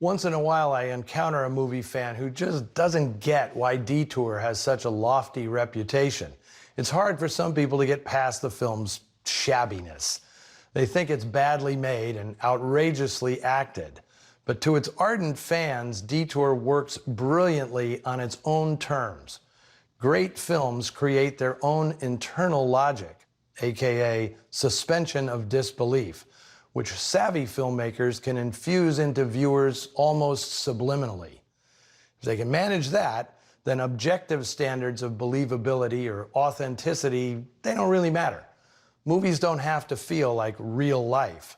Once in a while, I encounter a movie fan who just doesn't get why Detour has such a lofty reputation. It's hard for some people to get past the film's shabbiness. They think it's badly made and outrageously acted. But to its ardent fans, Detour works brilliantly on its own terms. Great films create their own internal logic, aka suspension of disbelief, which savvy filmmakers can infuse into viewers almost subliminally. If they can manage that, then objective standards of believability or authenticity, they don't really matter. Movies don't have to feel like real life.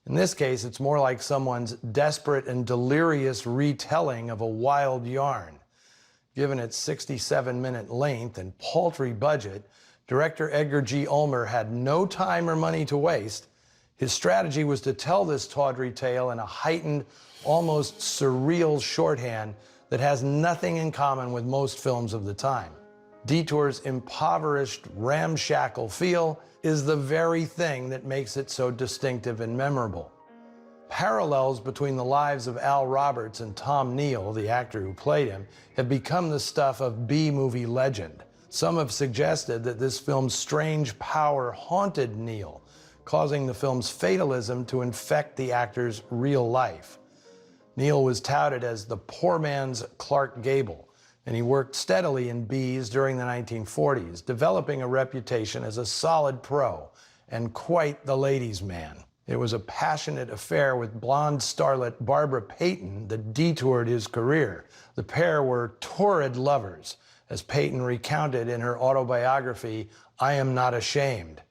In this case, it's more like someone's desperate and delirious retelling of a wild yarn. Given its 67-minute length and paltry budget, director Edgar G. Ulmer had no time or money to waste. His strategy was to tell this tawdry tale in a heightened, almost surreal shorthand that has nothing in common with most films of the time. Detour's impoverished, ramshackle feel is the very thing that makes it so distinctive and memorable. Parallels between the lives of Al Roberts and Tom Neal, the actor who played him, have become the stuff of B-movie legend. Some have suggested that this film's strange power haunted Neal, causing the film's fatalism to infect the actor's real life. Neal was touted as the poor man's Clark Gable, and he worked steadily in B's during the 1940s, developing a reputation as a solid pro and quite the ladies' man. It was a passionate affair with blonde starlet Barbara Payton that detoured his career. The pair were torrid lovers, as Payton recounted in her autobiography, I Am Not Ashamed.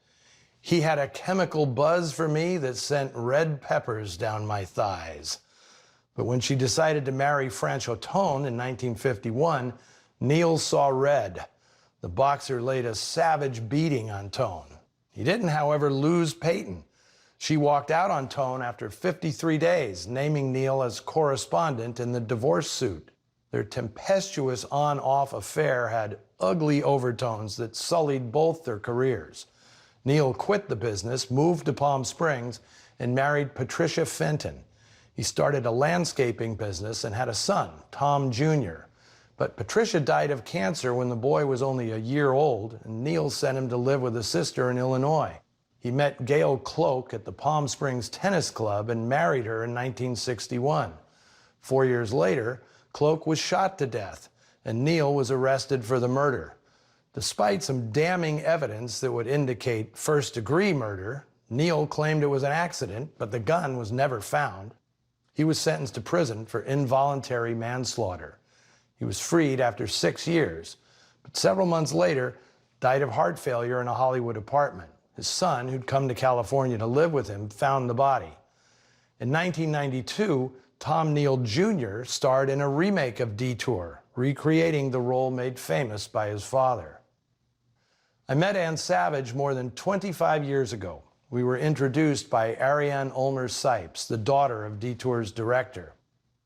He had a chemical buzz for me that sent red peppers down my thighs. But when she decided to marry Franch Otone in 1951, Neal saw red. The boxer laid a savage beating on Tone. He didn't, however, lose Payton. She walked out on Tone after 53 days, naming Neal as correspondent in the divorce suit. Their tempestuous on-off affair had ugly overtones that sullied both their careers. Neal quit the business, moved to Palm Springs, and married Patricia Fenton. He started a landscaping business and had a son, Tom Jr. But Patricia died of cancer when the boy was only a year old, and Neal sent him to live with a sister in Illinois. He met Gail Cloke at the Palm Springs Tennis Club and married her in 1961. 4 years later, Cloke was shot to death, and Neal was arrested for the murder. Despite some damning evidence that would indicate first-degree murder, Neal claimed it was an accident, but the gun was never found. He was sentenced to prison for involuntary manslaughter. He was freed after 6 years, but several months later died of heart failure in a Hollywood apartment. His son, who'd come to California to live with him, found the body. In 1992, Tom Neal Jr. starred in a remake of Detour, recreating the role made famous by his father. I met Ann Savage more than 25 years ago. We were introduced by Ariane Ulmer Sipes, the daughter of Detour's director.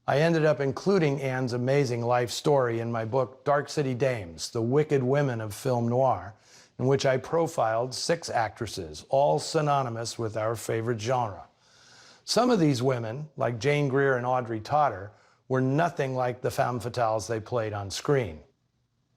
I ended up including Ann's amazing life story in my book, Dark City Dames, The Wicked Women of Film Noir, in which I profiled 6 actresses, all synonymous with our favorite genre. Some of these women, like Jane Greer and Audrey Totter, were nothing like the femme fatales they played on screen.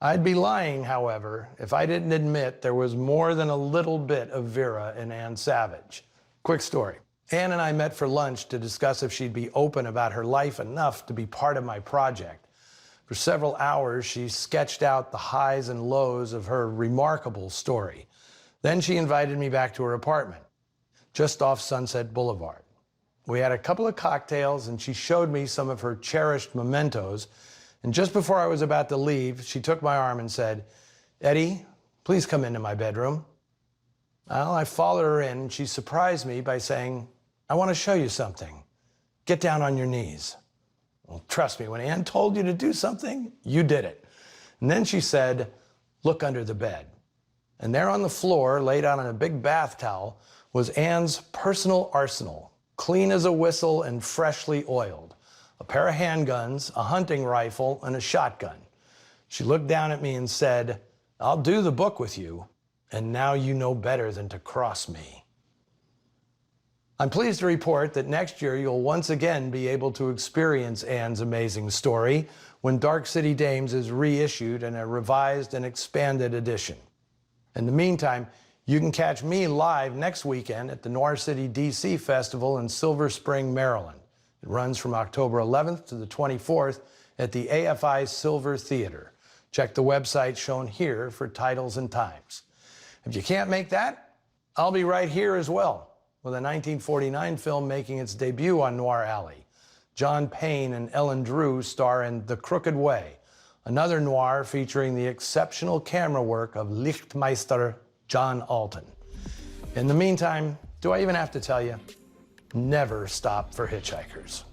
I'd be lying, however, if I didn't admit there was more than a little bit of Vera in Ann Savage. Quick story. Ann and I met for lunch to discuss if she'd be open about her life enough to be part of my project. For several hours, she sketched out the highs and lows of her remarkable story. Then she invited me back to her apartment, just off Sunset Boulevard. We had a couple of cocktails, and she showed me some of her cherished mementos. And just before I was about to leave, she took my arm and said, Eddie, please come into my bedroom. Well, I followed her in, and she surprised me by saying, I want to show you something. Get down on your knees. Well, trust me, when Ann told you to do something, you did it. And then she said, look under the bed. And there on the floor, laid out on a big bath towel, was Ann's personal arsenal, clean as a whistle and freshly oiled. A pair of handguns, a hunting rifle, and a shotgun. She looked down at me and said, I'll do the book with you, and now you know better than to cross me. I'm pleased to report that next year you'll once again be able to experience Anne's amazing story when Dark City Dames is reissued in a revised and expanded edition. In the meantime, you can catch me live next weekend at the Noir City DC Festival in Silver Spring, Maryland. It runs from October 11th to the 24th at the AFI Silver Theater. Check the website shown here for titles and times. If you can't make that, I'll be right here as well, with a 1949 film making its debut on Noir Alley. John Payne and Ellen Drew star in The Crooked Way, another noir featuring the exceptional camera work of Lichtmeister John Alton. In the meantime, do I even have to tell you? Never stop for hitchhikers.